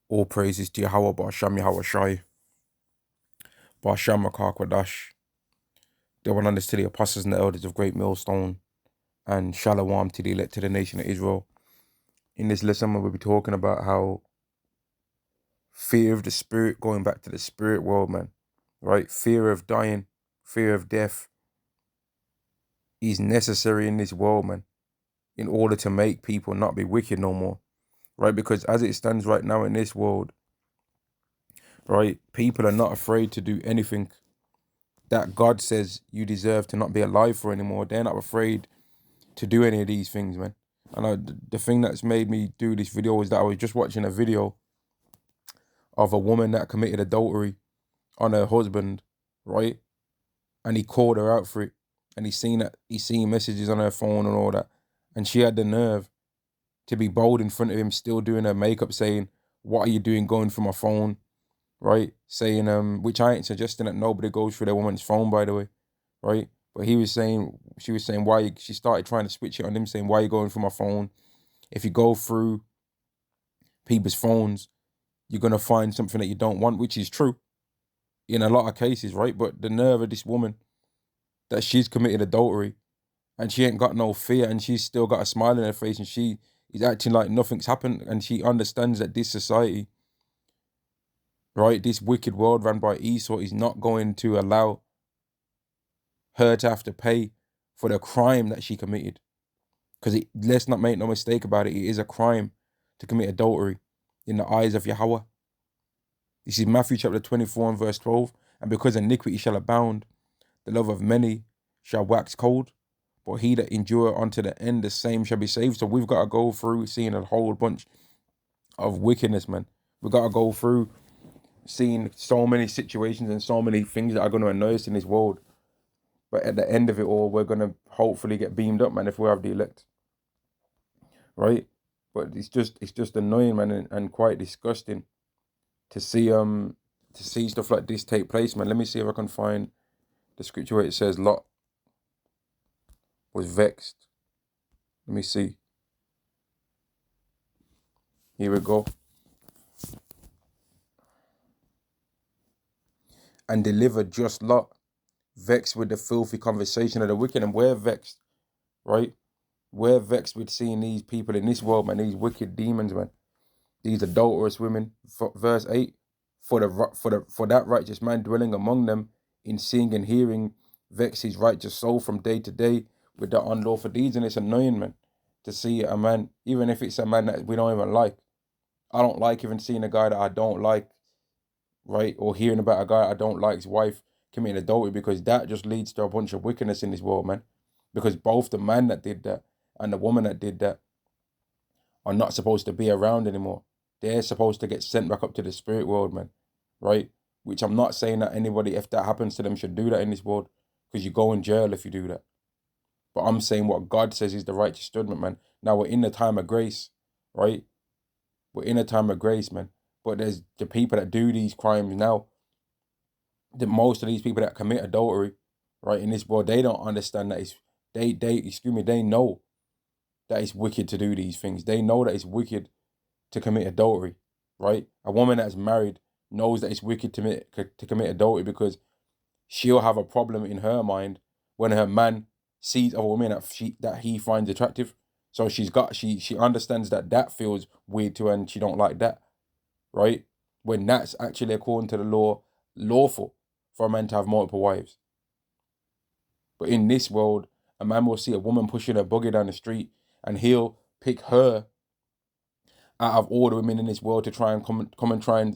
All praises to Yahweh, Ba'asham Yahweh Shai, Ba'asham Makar The one unders to the apostles and the elders of Great Millstone, and Shalom to the elect to the nation of Israel. In this lesson, we'll be talking about how fear of the spirit, going back to the spirit world, man, right? Fear of dying, fear of death is necessary in this world, man, in order to make people not be wicked no more, right? Because as it stands right now in this world, right, people are not afraid to do anything that God says you deserve to not be alive for anymore. They're not afraid to do any of these things, man. And the thing that's made me do this video is that I was just watching a video of a woman that committed adultery on her husband, right? And he called her out for it. And he seen messages on her phone and all that. And she had the nerve to be bold in front of him, still doing her makeup, saying, "What are you doing going through my phone?" Right? Saying, which I ain't suggesting that nobody goes through their woman's phone, by the way, right? But she was saying, why, she started trying to switch it on him, saying, "Why are you going through my phone? If you go through people's phones, you're going to find something that you don't want," which is true in a lot of cases, right? But the nerve of this woman, that she's committed adultery and she ain't got no fear and she's still got a smile on her face and she is acting like nothing's happened, and she understands that this society, right, this wicked world run by Esau is not going to allow her to have to pay for the crime that she committed. Because let's not make no mistake about it, it is a crime to commit adultery in the eyes of Yahweh. This is Matthew chapter 24 and verse 12. "And because iniquity shall abound, the love of many shall wax cold. But he that endure unto the end, the same shall be saved." So we've got to go through seeing a whole bunch of wickedness, man. We've got to go through seeing so many situations and so many things that are going to annoy us in this world. But at the end of it all, we're going to hopefully get beamed up, man, if we have the elect. Right? But it's just annoying, man, and quite disgusting to see stuff like this take place, man. Let me see if I can find the scripture where it says Lot was vexed. Let me see. Here we go. "And delivered just Lot, vexed with the filthy conversation of the wicked." And we're vexed, right? We're vexed with seeing these people in this world, man, these wicked demons, man, these adulterous women. Verse 8, for that righteous man dwelling among them in seeing and hearing, vex his righteous soul from day to day with the unlawful deeds. And it's annoying, man, to see a man, even if it's a man that we don't even like. I don't like even seeing a guy that I don't like, right? Or hearing about a guy I don't like, his wife committing adultery, because that just leads to a bunch of wickedness in this world, man. Because both the man that did that and the woman that did that are not supposed to be around anymore. They're supposed to get sent back up to the spirit world, man, right? Which I'm not saying that anybody, if that happens to them, should do that in this world, because you go in jail if you do that. But I'm saying what God says is the righteous judgment, man. Now we're in the time of grace, right? We're in a time of grace, man. But there's the people that do these crimes now. Most of these people that commit adultery, right, in this world, they don't understand that they know that it's wicked to do these things. They know that it's wicked to commit adultery, right? A woman that's married knows that it's wicked to commit adultery, because she'll have a problem in her mind when her man sees a woman that he finds attractive. So she understands that feels weird to her and she don't like that, right? When that's actually, according to the law, lawful for a man to have multiple wives. But in this world, a man will see a woman pushing her buggy down the street and he'll pick her out of all the women in this world to try and come and try and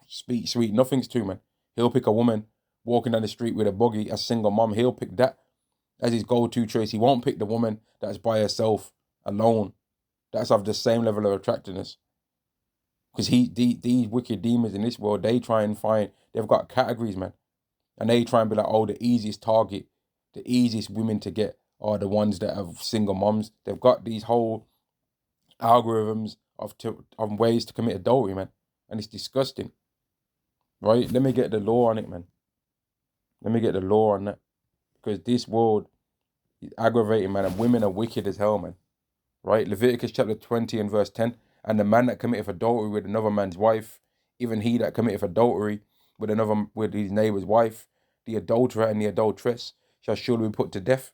speak sweet nothings to, man. He'll pick a woman walking down the street with a buggy, a single mom. He'll pick that as his go-to choice. He won't pick the woman that's by herself, alone, that's of the same level of attractiveness. Because these wicked demons in this world, they've got categories, man. And they try and be like, oh, the easiest target, the easiest women to get are the ones that have single moms. They've got these whole algorithms of ways to commit adultery, man. And it's disgusting, right? Let me get the law on it, man. Let me get the law on that. Because this world is aggravating, man. And women are wicked as hell, man. Right? Leviticus chapter 20 and verse 10. And the man that committed adultery with another man's wife, even he that committed adultery with his neighbor's wife, the adulterer and the adulteress shall surely be put to death.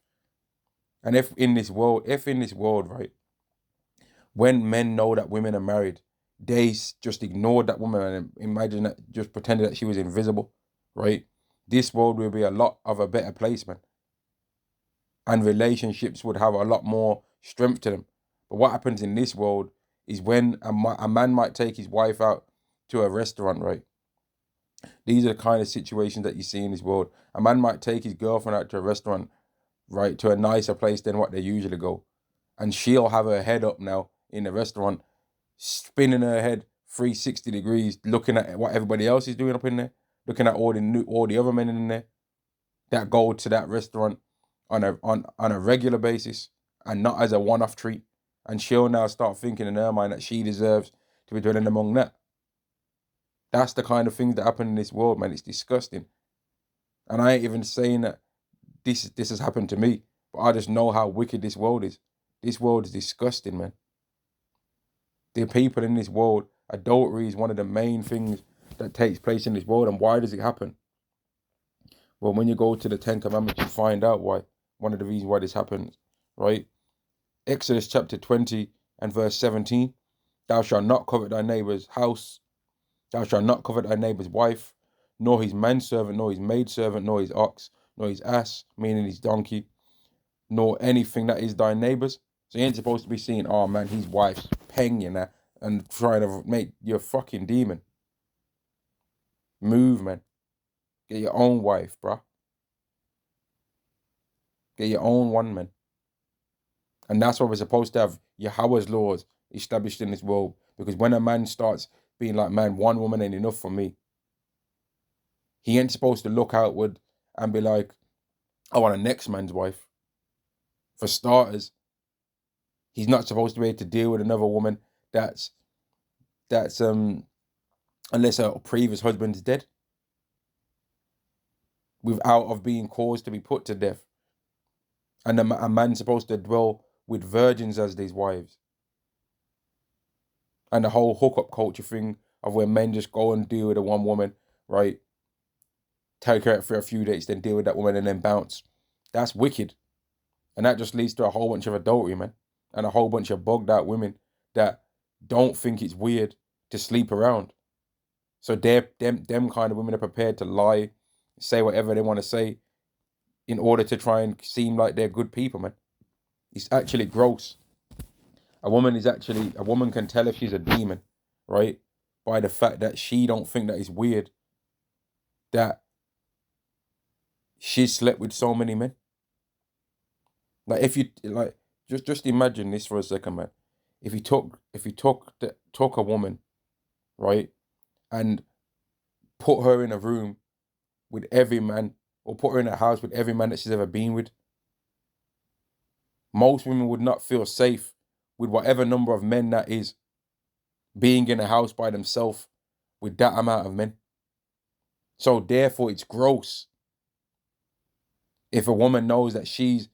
And if in this world, right, when men know that women are married, they just ignored that woman and imagine that, just pretended that she was invisible, right? This world will be a lot of a better place, man. And relationships would have a lot more strength to them. But what happens in this world is when a man might take his wife out to a restaurant, right? These are the kind of situations that you see in this world. A man might take his girlfriend out to a restaurant, right, to a nicer place than what they usually go. And she'll have her head up now in the restaurant, spinning her head 360 degrees, looking at what everybody else is doing up in there, looking at all the other men in there that go to that restaurant on a regular basis and not as a one-off treat. And she'll now start thinking in her mind that she deserves to be dwelling among that. That's the kind of things that happen in this world, man. It's disgusting. And I ain't even saying that this has happened to me, but I just know how wicked this world is. This world is disgusting, man. The people in this world, adultery is one of the main things that takes place in this world. And why does it happen? Well, when you go to the Ten Commandments, you find out why. One of the reasons why this happens, right? Exodus chapter 20 and verse 17. Thou shalt not covet thy neighbor's house. Thou shalt not covet thy neighbor's wife, nor his manservant, nor his maidservant, nor his ox, nor his ass, meaning his donkey, nor anything that is thy neighbor's. So you ain't supposed to be seeing, oh man, his wife's penging her and trying to make you a fucking demon. Move, man. Get your own wife, bruh. Get your own one, man. And that's why we're supposed to have Yahweh's laws established in this world. Because when a man starts being like, man, one woman ain't enough for me, he ain't supposed to look outward and be like, I want a next man's wife. For starters, he's not supposed to be able to deal with another woman that's unless her previous husband is dead, without of being caused to be put to death. And a man's supposed to dwell with virgins as these wives. And the whole hookup culture thing of where men just go and deal with a one woman, right? Take her out for a few dates, then deal with that woman and then bounce. That's wicked. And that just leads to a whole bunch of adultery, man. And a whole bunch of bugged out women that don't think it's weird to sleep around. So them kind of women are prepared to lie, say whatever they want to say in order to try and seem like they're good people, man. It's actually gross. A woman can tell if she's a demon, right? By the fact that she don't think that it's weird that she slept with so many men. Like if you like just imagine this for a second, man. If you took a woman, right, and put her in a room with every man, or put her in a house with every man that she's ever been with, most women would not feel safe with whatever number of men that is, being in a house by themselves with that amount of men. So therefore, it's gross if a woman knows that she's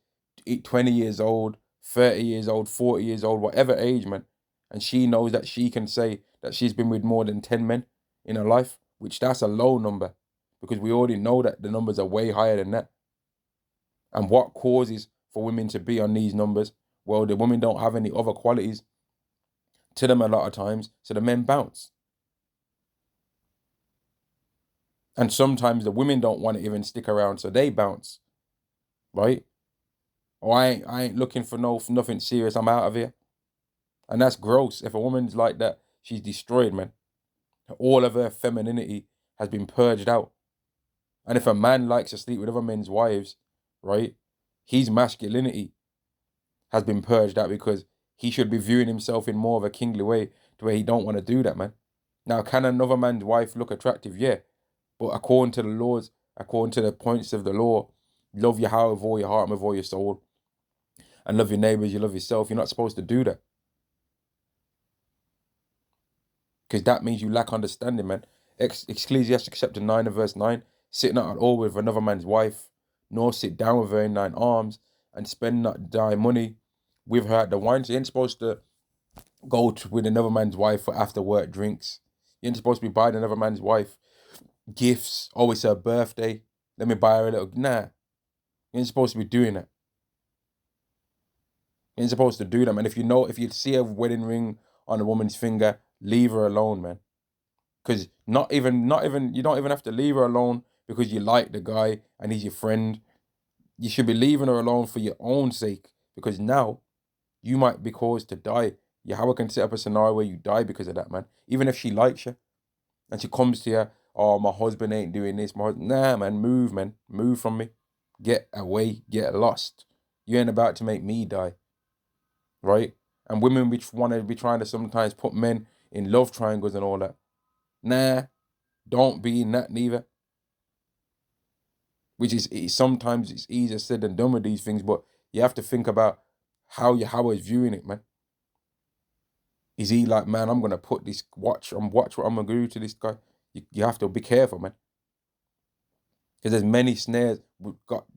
20 years old, 30 years old, 40 years old, whatever age, man, and she knows that she can say that she's been with more than 10 men in her life, which that's a low number, because we already know that the numbers are way higher than that. And what causes for women to be on these numbers? Well, the women don't have any other qualities to them a lot of times, so the men bounce. And sometimes the women don't want to even stick around, so they bounce, right? Or I ain't looking for nothing serious. I'm out of here. And that's gross. If a woman's like that, she's destroyed, man. All of her femininity has been purged out. And if a man likes to sleep with other men's wives, right, his masculinity has been purged out, because he should be viewing himself in more of a kingly way to where he don't want to do that, man. Now, can another man's wife look attractive? Yeah. But according to the laws, according to the points of the law, love your heart with all your heart and with all your soul. And love your neighbors, you love yourself. You're not supposed to do that. Because that means you lack understanding, man. Ecclesiastes chapter 9 and verse 9. Sit not at all with another man's wife, nor sit down with her in thine arms, and spend not thy money with her at the wine. So you ain't supposed to go to with another man's wife for after work drinks. You ain't supposed to be buying another man's wife gifts. Oh, it's her birthday. Let me buy her a little. Nah, you ain't supposed to be doing that. You ain't supposed to do that, man. If you see a wedding ring on a woman's finger, leave her alone, man. Because you don't even have to leave her alone because you like the guy and he's your friend. You should be leaving her alone for your own sake because now you might be caused to die. Yahweh can set up a scenario where you die because of that, man. Even if she likes you and she comes to you, oh, my husband ain't doing this. Nah, man, move, man. Move from me. Get away. Get lost. You ain't about to make me die, right? And women which want to be trying to sometimes put men in love triangles and all that. Nah, don't be in that neither. Which is sometimes it's easier said than done with these things, but you have to think about how is viewing it, man. Is he like, man, I'm gonna put this watch what I'm gonna do to this guy? You have to be careful, man. Because there's many snares.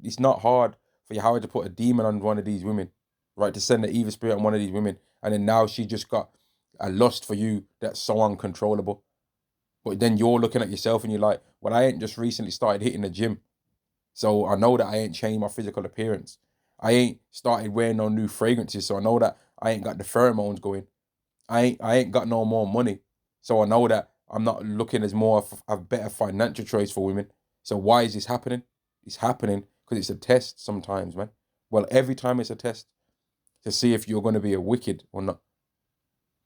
It's not hard for Yahweh to put a demon on one of these women, right? To send the evil spirit on one of these women, and then now she just got a lust for you that's so uncontrollable. But then you're looking at yourself and you're like, well, I ain't just recently started hitting the gym. So I know that I ain't changed my physical appearance. I ain't started wearing no new fragrances. So I know that I ain't got the pheromones going. I ain't got no more money. So I know that I'm not looking as more of a better financial choice for women. So why is this happening? It's happening because it's a test sometimes, man. Well, every time it's a test to see if you're going to be a wicked or not.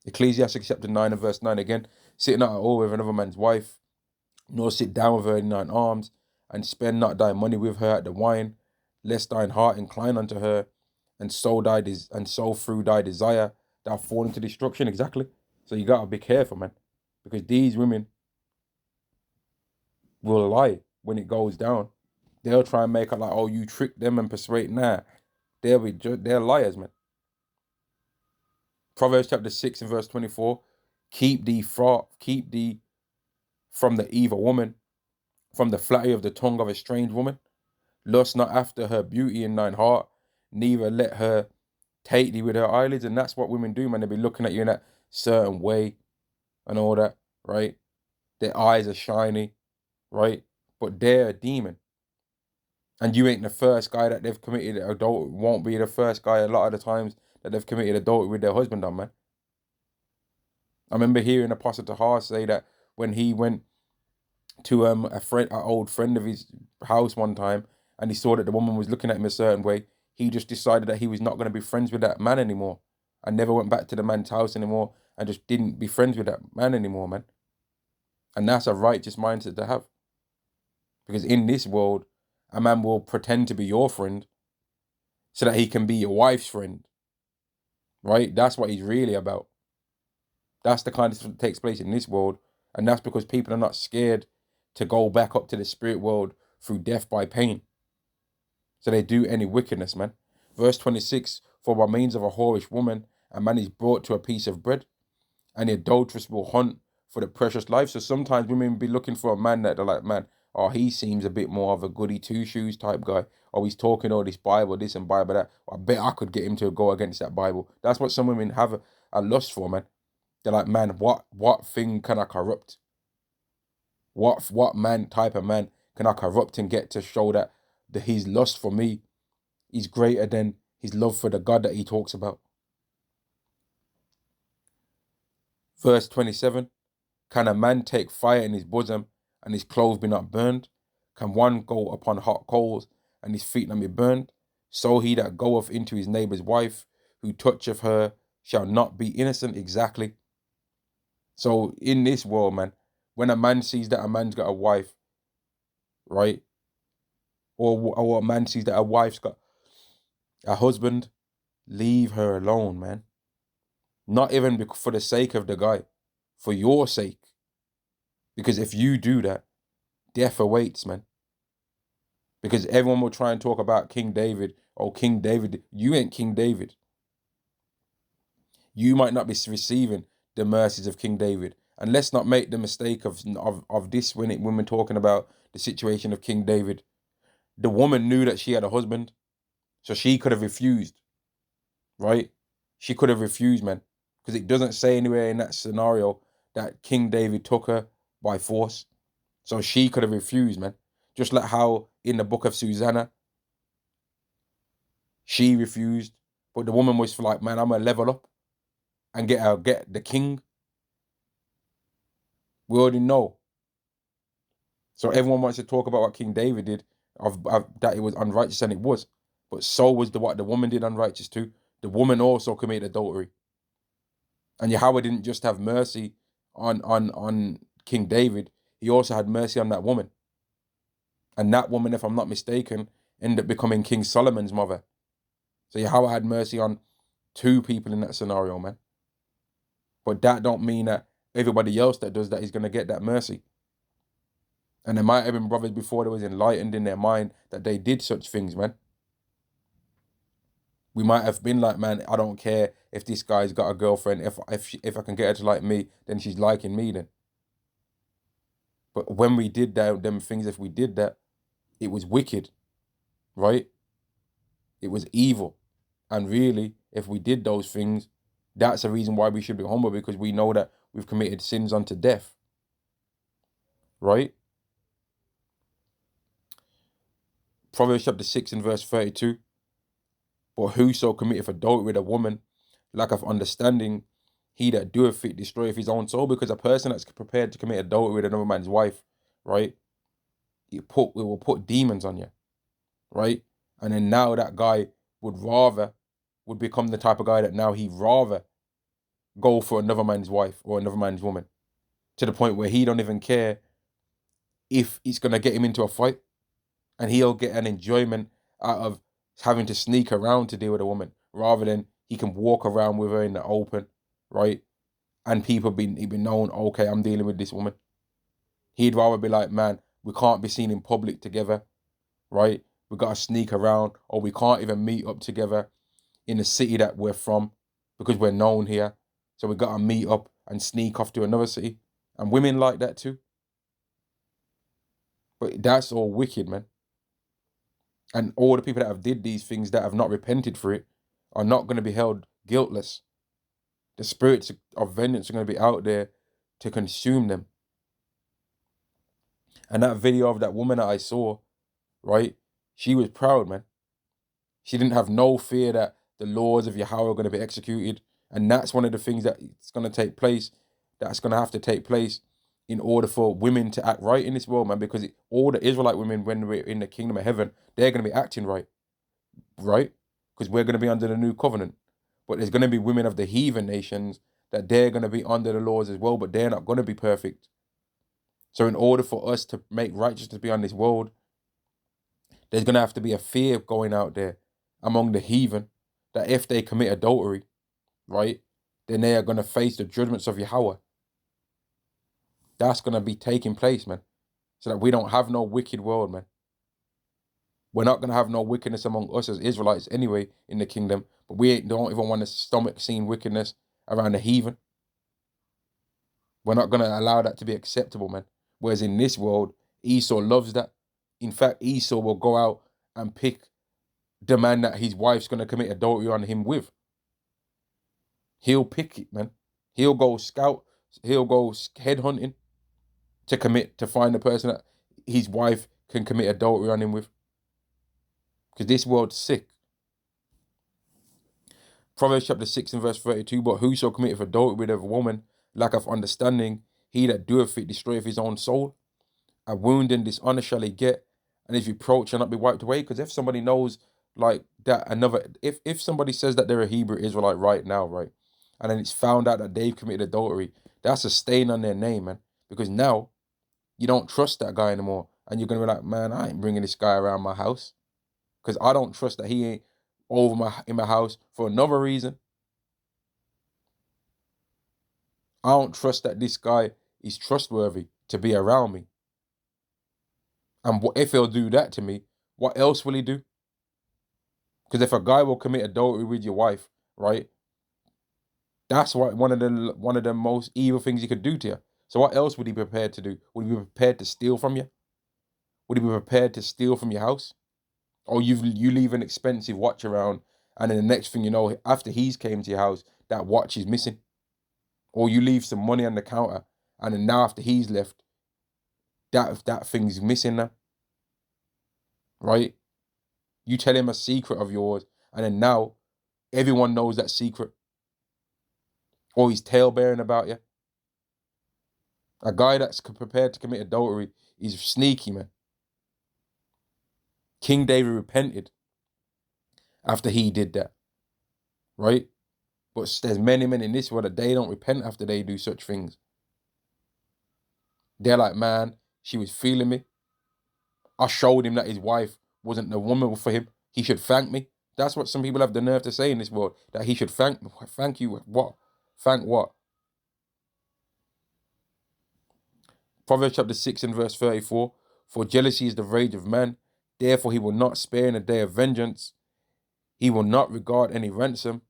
Ecclesiastes chapter 9 and verse 9 again. Sitting at all with another man's wife, nor sit down with her in thine arms, and spend not thy money with her at the wine, lest thine heart incline unto her, and so through thy desire thou fall into destruction. Exactly. So you gotta be careful, man, because these women will lie when it goes down. They'll try and make it like, oh, you tricked them and persuade. Nah, they're liars, man. Proverbs chapter 6 and verse 24. Keep thee from the evil woman, from the flattery of the tongue of a strange woman. Lust not after her beauty in thine heart, neither let her take thee with her eyelids. And that's what women do, man. They be looking at you in that certain way and all that, right? Their eyes are shiny, right? But they're a demon. And you ain't the first guy that they've committed adultery, won't be the first guy a lot of the times that they've committed adultery with their husband on, man. I remember hearing Apostle Tahar say that when he went to an old friend of his house one time, and he saw that the woman was looking at him a certain way, he just decided that he was not going to be friends with that man anymore, and never went back to the man's house anymore, and just didn't be friends with that man anymore, man. And that's a righteous mindset to have, because in this world, a man will pretend to be your friend so that he can be your wife's friend, right? That's what he's really about. That's the kind of stuff that takes place in this world, and that's because people are not scared to go back up to the spirit world through death by pain. So they do any wickedness, man. Verse 26, for by means of a whorish woman, a man is brought to a piece of bread, and the adulteress will hunt for the precious life. So sometimes women be looking for a man that they're like, man, oh, he seems a bit more of a goody two-shoes type guy. Oh, he's talking all this Bible, this and Bible that. I bet I could get him to go against that Bible. That's what some women have a lust for, man. They're like, man, what thing can I corrupt? What man type of man can I corrupt and get to show that his lust for me is greater than his love for the God that he talks about? Verse 27, can a man take fire in his bosom and his clothes be not burned? Can one go upon hot coals and his feet not be burned? So he that goeth into his neighbour's wife, who toucheth her, shall not be innocent. Exactly. So in this world, man, when a man sees that a man's got a wife, right? Or a man sees that a wife's got a husband, leave her alone, man. Not even for the sake of the guy, for your sake. Because if you do that, death awaits, man. Because everyone will try and talk about King David. Oh, King David. You ain't King David. You might not be receiving the mercies of King David. And let's not make the mistake of this when we're talking about the situation of King David. The woman knew that she had a husband, so she could have refused, right? She could have refused, man, Because it doesn't say anywhere in that scenario that King David took her by force. So she could have refused, man. Just like how in the book of Susanna, she refused. But the woman was like, man, I'm going to level up and get the king. We already know. So everyone wants to talk about what King David did, that it was unrighteous, and it was. But so was what the woman did unrighteous too. The woman also committed adultery. And Yahweh didn't just have mercy on King David, he also had mercy on that woman. And that woman, if I'm not mistaken, ended up becoming King Solomon's mother. So Yahweh had mercy on two people in that scenario, man. But that don't mean that everybody else that does that is going to get that mercy. And there might have been brothers before that was enlightened in their mind that they did such things, man. We might have been like, man, I don't care if this guy's got a girlfriend. If I can get her to like me, then she's liking me then. But when we did them things, if we did that, it was wicked, right? It was evil. And really, if we did those things, that's the reason why we should be humble, because we know that we've committed sins unto death, right? Proverbs chapter 6 and verse 32. But whoso committeth adultery with a woman, lack of understanding, he that doeth it destroyeth his own soul. Because a person that's prepared to commit adultery with another man's wife, right, it will put demons on you, right? And then now that guy would become the type of guy that now he'd rather go for another man's wife or another man's woman, to the point where he don't even care if it's going to get him into a fight, and he'll get an enjoyment out of having to sneak around to deal with a woman, rather than he can walk around with her in the open, right? And people be known, okay, I'm dealing with this woman. He'd rather be like, man, we can't be seen in public together, right? We got to sneak around, or we can't even meet up together in the city that we're from because we're known here. So we got to meet up and sneak off to another city. And women like that too. But that's all wicked, man. And all the people that have did these things that have not repented for it are not going to be held guiltless. The spirits of vengeance are going to be out there to consume them. And that video of that woman that I saw, right, she was proud, man. She didn't have no fear that the laws of Yahweh are going to be executed. And that's one of the things that it's going to take place, that's going to have to take place in order for women to act right in this world, man. Because all the Israelite women, when we're in the kingdom of heaven, they're going to be acting right, right? Because we're going to be under the new covenant. But there's going to be women of the heathen nations that they're going to be under the laws as well, but they're not going to be perfect. So in order for us to make righteousness be on this world, there's going to have to be a fear going out there among the heathen that if they commit adultery, right, then they are going to face the judgments of Yahweh. That's going to be taking place, man. So that we don't have no wicked world, man. We're not going to have no wickedness among us as Israelites anyway in the kingdom, but we don't even want to stomach seeing wickedness around the heathen. We're not going to allow that to be acceptable, man. Whereas in this world, Esau loves that. In fact, Esau will go out and pick the man that his wife's going to commit adultery on him with. He'll pick it, man. He'll go scout. He'll go head hunting to find the person that his wife can commit adultery on him with. Because this world's sick. Proverbs chapter 6 and verse 32, but whoso committeth adultery with a woman, lack of understanding, he that doeth it destroyeth his own soul. A wound and dishonor shall he get, and his reproach shall not be wiped away. Because if somebody knows like that, if somebody says that they're a Hebrew Israelite right now, right, and then it's found out that they've committed adultery, that's a stain on their name, man. Because now you don't trust that guy anymore, and you're gonna be like, man, I ain't bringing this guy around my house because I don't trust that he ain't in my house for another reason. I don't trust that this guy is trustworthy to be around me. And if he'll do that to me, what else will he do? Because if a guy will commit adultery with your wife, right, that's one of the most evil things he could do to you. So what else would he be prepared to do? Would he be prepared to steal from you? Would he be prepared to steal from your house? Or you leave an expensive watch around, and then the next thing you know, after he's came to your house, that watch is missing. or you leave some money on the counter, and then now after he's left, that thing's missing now, right? You tell him a secret of yours, and then now everyone knows that secret, or he's tale-bearing about you. A guy that's prepared to commit adultery is sneaky, man. King David repented after he did that, right? But there's many men in this world that they don't repent after they do such things. They're like, man, she was feeling me. I showed him that his wife wasn't the woman for him. He should thank me. That's what some people have the nerve to say in this world, that he should thank you. What? Thank what? Proverbs chapter 6 and verse 34. For jealousy is the rage of man. Therefore he will not spare in the day of vengeance. He will not regard any ransom.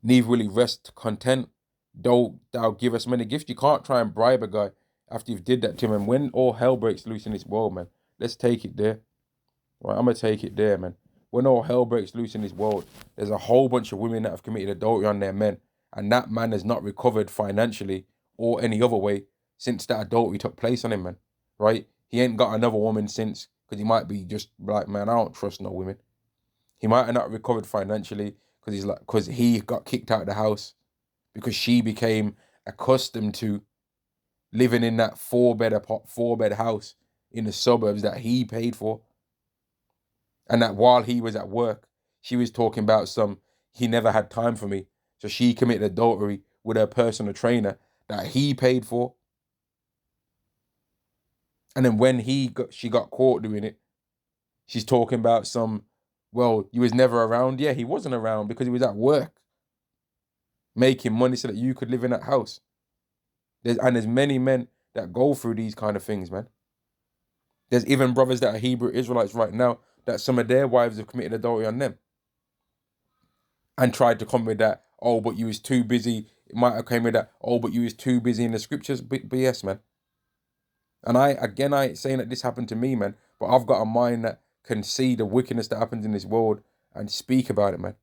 Neither will he rest content, though thou give us many gifts. You can't try and bribe a guy after you've did that to him. And when all hell breaks loose in this world, man, let's take it there. Right, I'm going to take it there, man. When all hell breaks loose in this world, there's a whole bunch of women that have committed adultery on their men, and that man has not recovered financially or any other way since that adultery took place on him, man. Right? He ain't got another woman since, because he might be just like, man, I don't trust no women. He might have not recovered financially because he got kicked out of the house because she became accustomed to living in that four-bed house in the suburbs that he paid for. And that while he was at work, she was talking about he never had time for me. So she committed adultery with her personal trainer that he paid for. And then when she got caught doing it, she's talking about well, you was never around. Yeah, he wasn't around because he was at work making money so that you could live in that house. There's many men that go through these kind of things, man. There's even brothers that are Hebrew Israelites right now that some of their wives have committed adultery on them and tried to come with that, oh, but you was too busy. It might have came with that, oh, but you was too busy in the scriptures. BS, man. And I ain't saying that this happened to me, man, but I've got a mind that can see the wickedness that happens in this world and speak about it, man.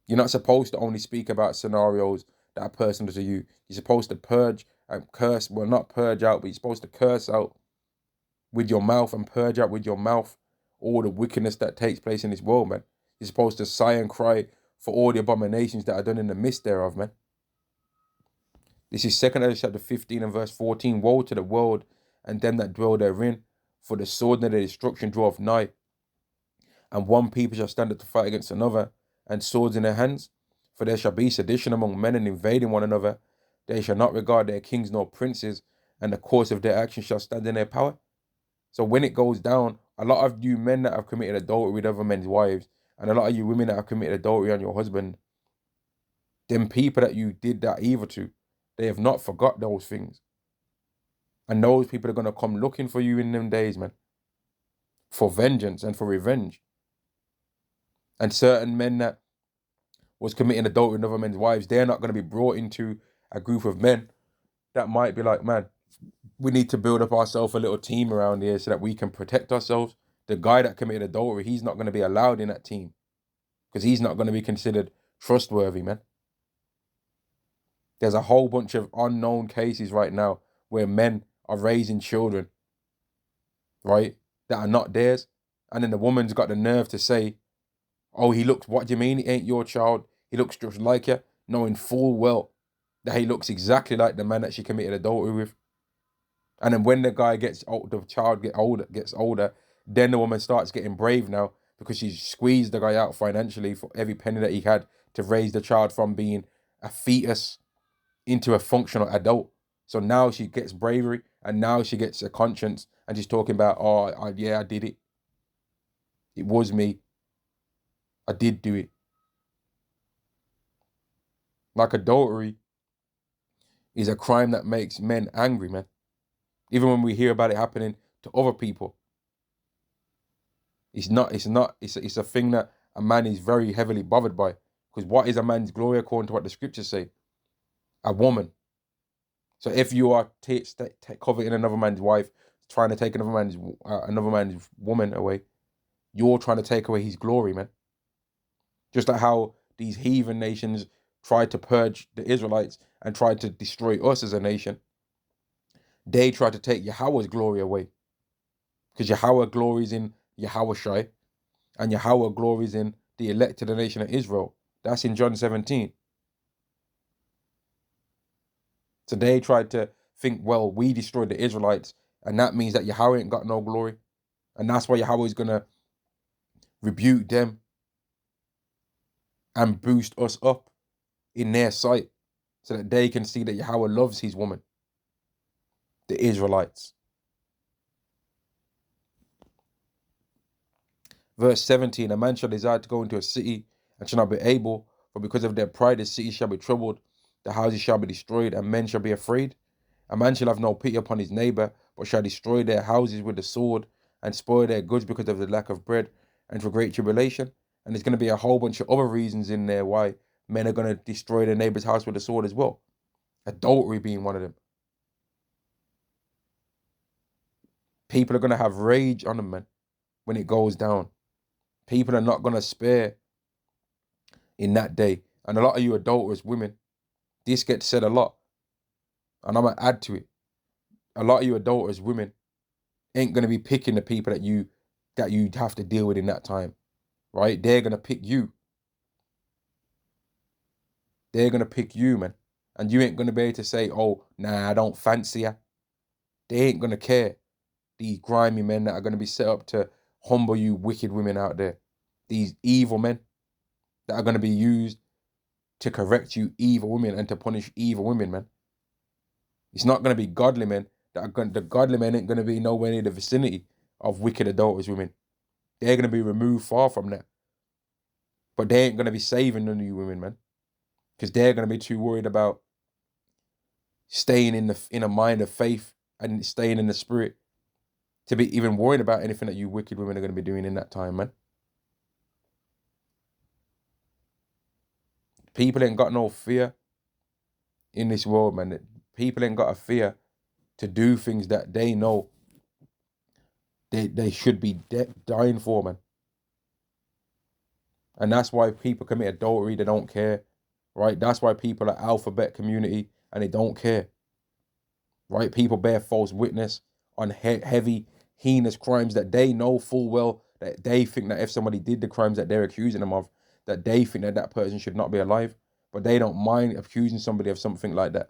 You're not supposed to only speak about scenarios that are personal to you. You're supposed to purge and curse. Well, not purge out, but you're supposed to curse out with your mouth and purge out with your mouth all the wickedness that takes place in this world, man. You're supposed to sigh and cry for all the abominations that are done in the midst thereof, man. This is 2 Ezra chapter 15 and verse 14. Woe to the world and them that dwell therein, for the sword and the destruction draweth nigh. And one people shall stand up to fight against another, and swords in their hands. For there shall be sedition among men and invading one another. They shall not regard their kings nor princes, and the course of their action shall stand in their power. So when it goes down, a lot of you men that have committed adultery with other men's wives, and a lot of you women that have committed adultery on your husband, them people that you did that evil to, they have not forgot those things. And those people are going to come looking for you in them days, man, for vengeance and for revenge. And certain men that was committing adultery with other men's wives, they're not going to be brought into a group of men that might be like, man, we need to build up ourselves a little team around here so that we can protect ourselves. The guy that committed adultery, he's not going to be allowed in that team because he's not going to be considered trustworthy, man. There's a whole bunch of unknown cases right now where men are raising children, right, that are not theirs. And then the woman's got the nerve to say, oh, what do you mean he ain't your child? He looks just like you, knowing full well that he looks exactly like the man that she committed adultery with. And then when the guy the child gets older, then the woman starts getting brave now because she's squeezed the guy out financially for every penny that he had to raise the child from being a fetus into a functional adult. So now she gets bravery and now she gets a conscience and she's talking about, I did it. It was me. I did do it. Like adultery is a crime that makes men angry, man. Even when we hear about it happening to other people, it's a thing that a man is very heavily bothered by. Because what is a man's glory according to what the scriptures say? A woman. So if you are coveting another man's wife, trying to take another man's woman away, you're trying to take away his glory, man. Just like how these heathen nations tried to purge the Israelites and tried to destroy us as a nation, they tried to take Yahweh's glory away. Because Yahweh glories in Yahweh Shai, and Yahweh glories in the elect of the nation of Israel. That's in John 17. So they tried to think, well, we destroyed the Israelites, and that means that Yahweh ain't got no glory. And that's why Yahweh is going to rebuke them and boost us up in their sight so that they can see that Yahweh loves his woman, the Israelites. Verse 17, a man shall desire to go into a city and shall not be able, for because of their pride the city shall be troubled, the houses shall be destroyed, and men shall be afraid. A man shall have no pity upon his neighbor, but shall destroy their houses with the sword, and spoil their goods because of the lack of bread, and for great tribulation. And there's going to be a whole bunch of other reasons in there why men are going to destroy their neighbor's house with the sword as well. Adultery being one of them. People are going to have rage on them, man, when it goes down. People are not going to spare in that day. And a lot of you adulterous women, this gets said a lot. And I'm going to add to it. A lot of you adulterous women ain't going to be picking the people that you have to deal with in that time, right? They're going to pick you. They're going to pick you, man. And you ain't going to be able to say, oh, nah, I don't fancy her. They ain't going to care. These grimy men that are going to be set up to humble you wicked women out there. These evil men that are going to be used to correct you evil women and to punish evil women, man. It's not going to be godly men. The godly men ain't going to be nowhere near the vicinity of wicked adulterous women. They're going to be removed far from that. But they ain't going to be saving none of you women, man. Because they're going to be too worried about staying in a mind of faith and staying in the spirit to be even worried about anything that you wicked women are going to be doing in that time, man. People ain't got no fear in this world, man. People ain't got a fear to do things that they know they should be dying for, man. And that's why people commit adultery, they don't care, right? That's why people are alphabet community and they don't care, right? People bear false witness on heavy, heinous crimes that they know full well that they think that if somebody did the crimes that they're accusing them of, that they think that that person should not be alive, but they don't mind accusing somebody of something like that.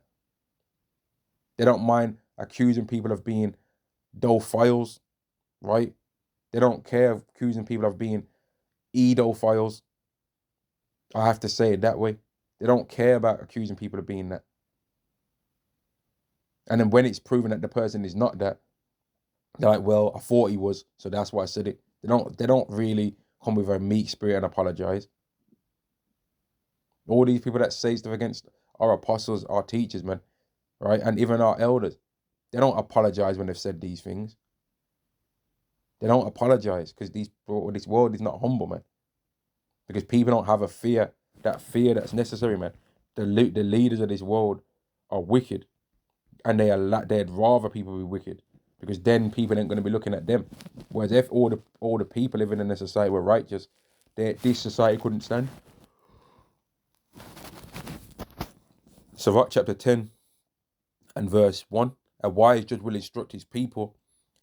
They don't mind accusing people of being pedophiles, right? They don't care of accusing people of being edophiles. I have to say it that way. They don't care about accusing people of being that. And then when it's proven that the person is not that, they're like, well, I thought he was, so that's why I said it. They don't really come with a meek spirit and apologize. All these people that say stuff against our apostles, our teachers, man, right? And even our elders, they don't apologize when they've said these things. They don't apologize because this world is not humble, man. Because people don't have a fear that's necessary, man. The leaders of this world are wicked, and they'd rather people be wicked, because then people ain't going to be looking at them. Whereas if all the people living in a society were righteous, this society couldn't stand. Sirach chapter 10 and verse 1. A wise judge will instruct his people,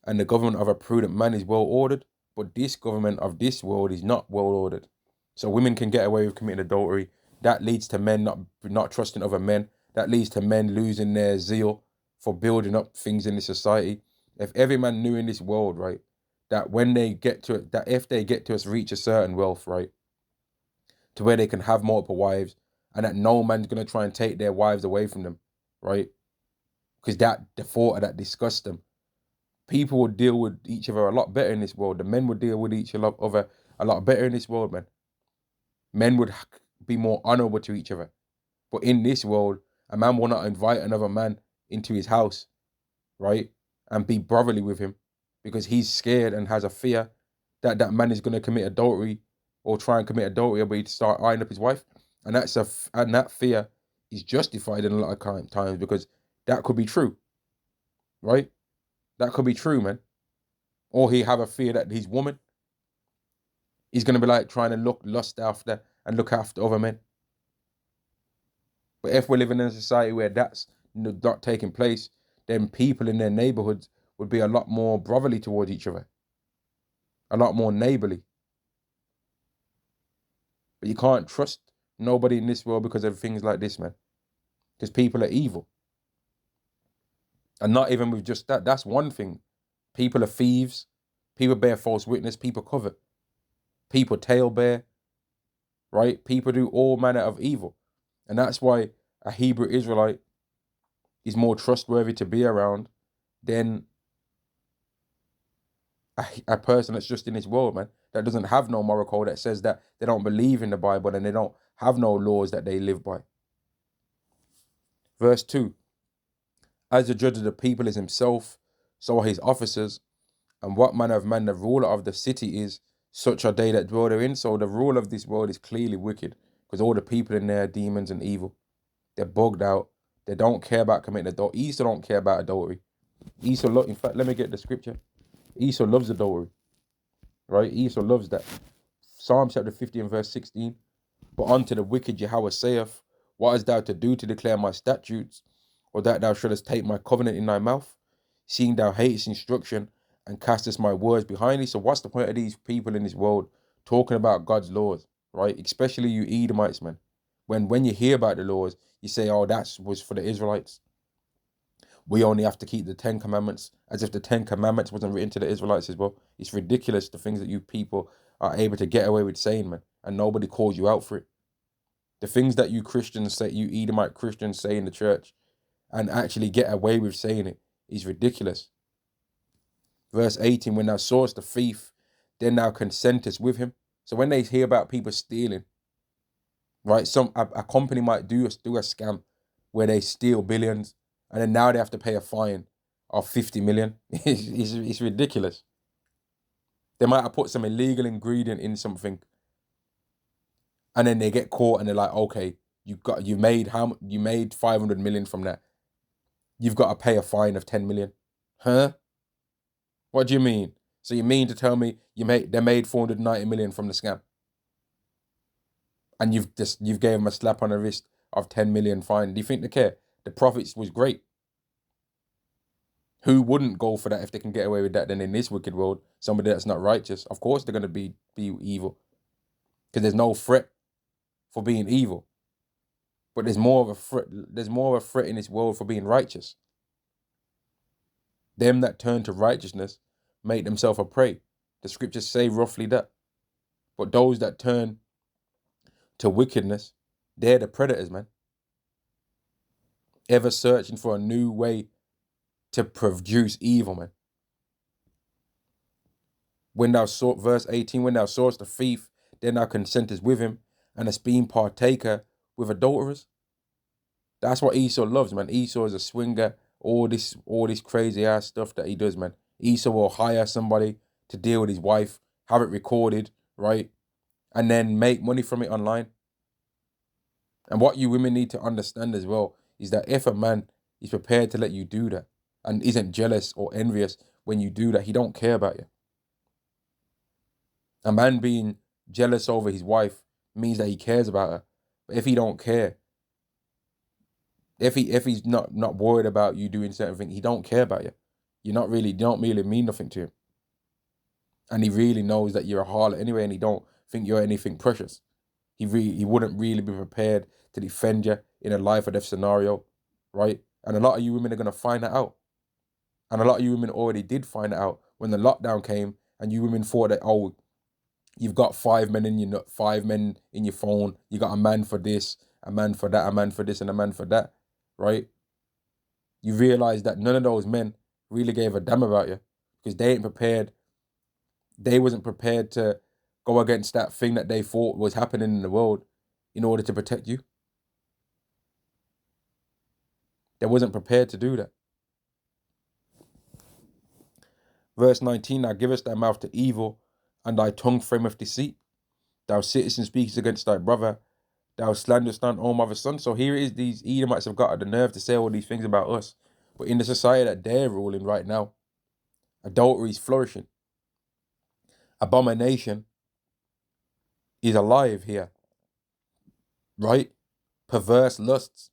and the government of a prudent man is well ordered, but this government of this world is not well ordered. So women can get away with committing adultery. That leads to men not trusting other men. That leads to men losing their zeal for building up things in this society. If every man knew in this world, right, that when they get to it, that if they get to us, reach a certain wealth, right, to where they can have multiple wives, and that no man's gonna try and take their wives away from them, right? Because the thought of that disgusts them. People would deal with each other a lot better in this world. The men would deal with each other a lot better in this world, man. Men would be more honorable to each other. But in this world, a man will not invite another man into his house, right, and be brotherly with him, because he's scared and has a fear that that man is going to commit adultery or try and commit adultery, or to start eyeing up his wife. And that fear is justified in a lot of times, because that could be true, right? That could be true, man. Or he have a fear that his woman is going to be like trying to lust after and look after other men. But if we're living in a society where that's not taking place, then people in their neighborhoods would be a lot more brotherly towards each other, a lot more neighborly. But you can't trust nobody in this world because of things like this, man. Because people are evil. And not even with just that. That's one thing. People are thieves. People bear false witness. People covet. People tale bear. Right? People do all manner of evil. And that's why a Hebrew Israelite is more trustworthy to be around than a person that's just in this world, man, that doesn't have no moral code, that says that they don't believe in the Bible and they don't have no laws that they live by. Verse 2, as the judge of the people is himself, so are his officers, and what manner of man the ruler of the city is, such are they that dwell therein. So the rule of this world is clearly wicked, because all the people in there are demons and evil. They're bugged out. They don't care about committing adultery. Esau don't care about adultery. Esau, in fact, let me get the scripture. Esau loves adultery, right? Esau loves that. Psalm chapter 50 and verse 16. But unto the wicked Yahweh saith, what hast thou to do to declare my statutes, or that thou shouldest take my covenant in thy mouth, seeing thou hatest instruction and castest my words behind thee? So what's the point of these people in this world talking about God's laws, right? Especially you Edomites, man. When you hear about the laws, you say, oh, that was for the Israelites. We only have to keep the 10 commandments, as if the 10 commandments wasn't written to the Israelites as well. It's ridiculous, the things that you people are able to get away with saying, man, and nobody calls you out for it. The things that you Christians say, you Edomite Christians say in the church, and actually get away with saying it, is ridiculous. Verse 18, when thou sawest the thief, then thou consentest with him. So when they hear about people stealing, right, a company might do a scam where they steal billions, and then now they have to pay a fine of 50 million. It's ridiculous. They might have put some illegal ingredient in something, and then they get caught, and they're like, okay, you made 500 million from that. You've got to pay a fine of 10 million. Huh? What do you mean? So you mean to tell me they made 490 million from the scam, and you've gave them a slap on the wrist of 10 million fine? Do you think they care? The profits was great. Who wouldn't go for that if they can get away with that? Then in this wicked world, somebody that's not righteous, of course they're going to be evil, because there's no threat for being evil. But there's more of a threat. There's more of a threat in this world for being righteous. Them that turn to righteousness make themselves a prey. The scriptures say roughly that. But those that turn to wickedness, they're the predators, man. Ever searching for a new way to produce evil, man. Verse 18, when thou sawest the thief, then thou consentest with him, and hast been partaker with adulterers. That's what Esau loves, man. Esau is a swinger. All this crazy ass stuff that he does, man. Esau will hire somebody to deal with his wife, have it recorded, right? And then make money from it online. And what you women need to understand as well is that if a man is prepared to let you do that and isn't jealous or envious when you do that, he don't care about you. A man being jealous over his wife means that he cares about her. But if he don't care, if he's not worried about you doing certain things, he don't care about you. You don't really mean nothing to him. And he really knows that you're a harlot anyway, and he don't think you're anything precious. He wouldn't really be prepared to defend you in a life or death scenario, right? And a lot of you women are gonna find that out. And a lot of you women already did find it out when the lockdown came, and you women thought that, oh, you've got 5 men in your phone. You got a man for this, a man for that, a man for this, and a man for that, right? You realize that none of those men really gave a damn about you, because they ain't prepared. They wasn't prepared to go against that thing that they thought was happening in the world in order to protect you. They wasn't prepared to do that. Verse 19, thou givest thy mouth to evil, and thy tongue frameth deceit. Thou sittest and speakest against thy brother. Thou slanderest thine own mother's son. So here it is, these Edomites have got the nerve to say all these things about us. But in the society that they're ruling right now, adultery is flourishing. Abomination is alive here, right? Perverse lusts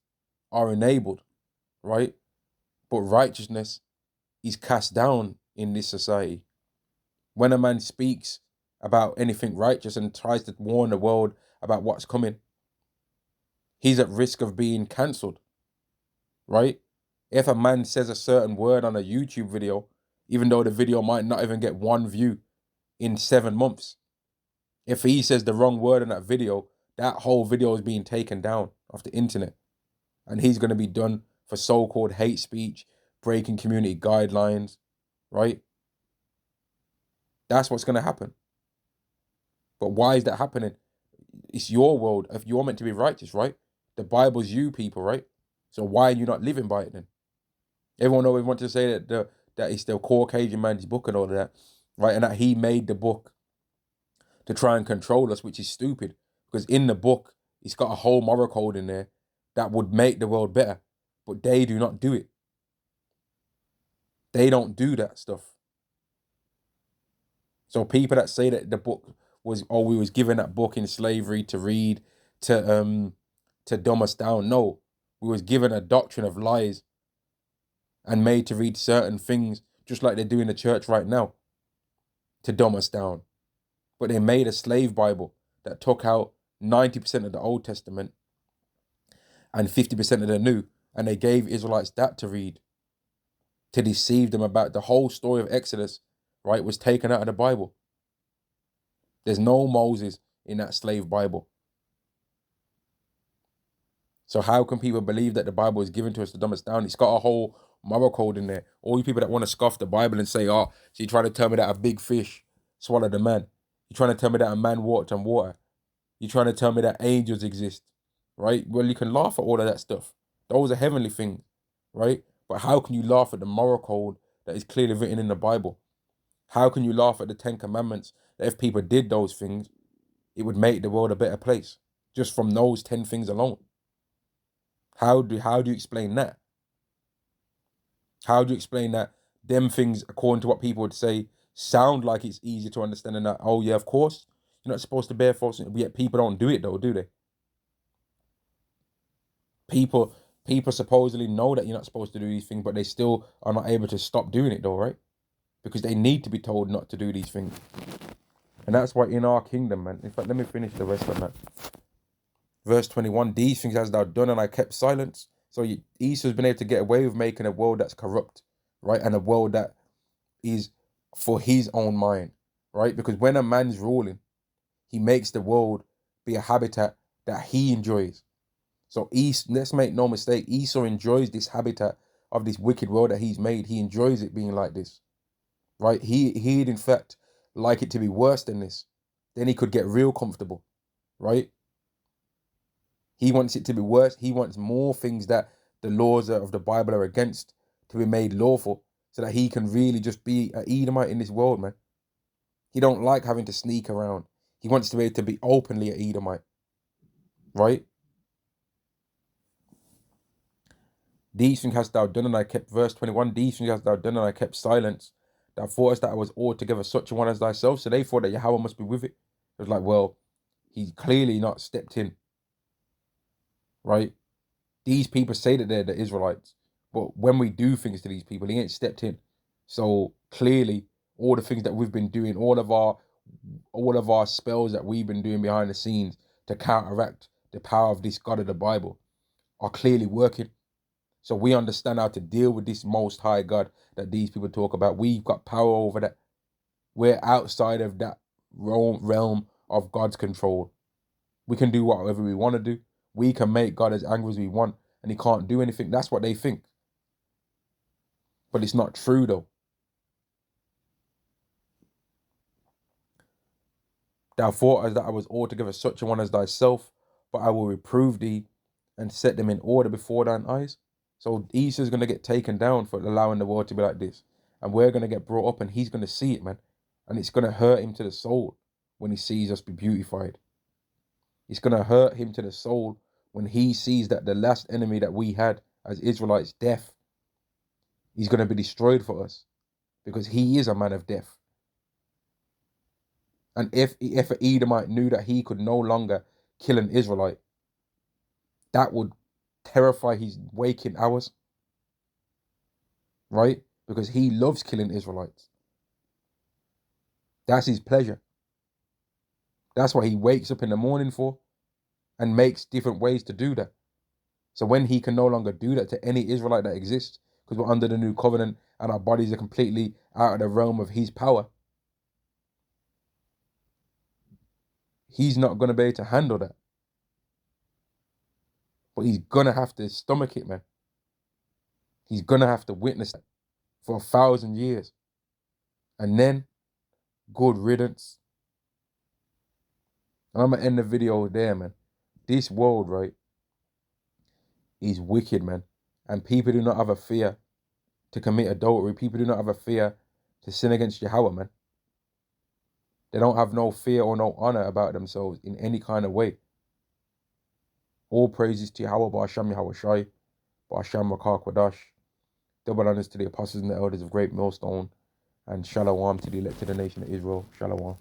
are enabled, right? But righteousness is cast down in this society. When a man speaks about anything righteous and tries to warn the world about what's coming, he's at risk of being cancelled, right? If a man says a certain word on a YouTube video, even though the video might not even get 1 view in 7 months, if he says the wrong word in that video, that whole video is being taken down off the internet. And he's going to be done for so-called hate speech, breaking community guidelines, right? That's what's going to happen. But why is that happening? It's your world. If you're meant to be righteous, right? The Bible's you people, right? So why are you not living by it then? Everyone always wants to say that it's the Caucasian man's book and all of that, right? And that he made the book to try and control us, which is stupid. Because in the book, it's got a whole moral code in there that would make the world better. But they do not do it. They don't do that stuff. So people that say that the book was, oh, we was given that book in slavery to read, to dumb us down. No, we was given a doctrine of lies and made to read certain things, just like they do in the church right now, to dumb us down. But they made a slave Bible that took out 90% of the Old Testament and 50% of the New, and they gave Israelites that to read, to deceive them about the whole story of Exodus, right, was taken out of the Bible. There's no Moses in that slave Bible. So how can people believe that the Bible is given to us to dumb us down? It's got a whole moral code in there. All you people that want to scoff the Bible and say, oh, so you're trying to tell me that a big fish swallowed a man. You're trying to tell me that a man walked on water. You're trying to tell me that angels exist, right? Well, you can laugh at all of that stuff. Those are heavenly things, right? But how can you laugh at the moral code that is clearly written in the Bible? How can you laugh at the 10 Commandments that if people did those things, it would make the world a better place, just from those 10 things alone? How do you explain that? How do you explain that them things, according to what people would say, sound like it's easy to understand, and that, oh yeah, of course, you're not supposed to bear false, yet people don't do it though, do they? People supposedly know that you're not supposed to do these things, but they still are not able to stop doing it though, right? Because they need to be told not to do these things. And that's why in our kingdom, man, in fact, let me finish the rest of that. Verse 21, these things hast thou done, and I kept silence. So Esau's been able to get away with making a world that's corrupt, right? And a world that is for his own mind, right? Because when a man's ruling, he makes the world be a habitat that he enjoys. So let's make no mistake, Esau enjoys this habitat of this wicked world that he's made. He enjoys it being like this, right? He'd in fact like it to be worse than this. Then he could get real comfortable, right? He wants it to be worse. He wants more things that the laws of the Bible are against to be made lawful, so that he can really just be an Edomite in this world, man. He don't like having to sneak around. He wants to be able to be openly an Edomite, right? These things hast thou done, and I kept, verse 21, these things hast thou done, and I kept silence. Thou thoughtest that I was altogether such a one as thyself. So they thought that Yahweh must be with it. It was like, well, he's clearly not stepped in, right? These people say that they're the Israelites, but when we do things to these people, he ain't stepped in. So clearly, all the things that we've been doing, all of our spells that we've been doing behind the scenes to counteract the power of this God of the Bible are clearly working. So we understand how to deal with this Most High God that these people talk about. We've got power over that. We're outside of that realm of God's control. We can do whatever we want to do. We can make God as angry as we want, and he can't do anything. That's what they think. But it's not true, though. Thou thoughtest that I was altogether such a one as thyself, but I will reprove thee and set them in order before thine eyes. So Esau's going to get taken down for allowing the world to be like this. And we're going to get brought up, and he's going to see it, man. And it's going to hurt him to the soul when he sees us be beautified. It's going to hurt him to the soul when he sees that the last enemy that we had as Israelites, death, is going to be destroyed for us, because he is a man of death. And if an Edomite knew that he could no longer kill an Israelite, that would terrify his waking hours, right? Because he loves killing Israelites. That's his pleasure. That's what he wakes up in the morning for and makes different ways to do that. So when he can no longer do that to any Israelite that exists, because we're under the new covenant and our bodies are completely out of the realm of his power, he's not going to be able to handle that. But he's going to have to stomach it, man. He's going to have to witness that for 1,000 years. And then, good riddance. And I'm going to end the video there, man. This world, right, is wicked, man. And people do not have a fear to commit adultery. People do not have a fear to sin against Yahweh, man. They don't have no fear or no honor about themselves in any kind of way. All praises to Yahweh, Ba'asham Yahweh Shai, Ba'asham Rakah Kwadash. Double honors to the apostles and the elders of Great Millstone. And Shalom to the elect of the nation of Israel. Shalom.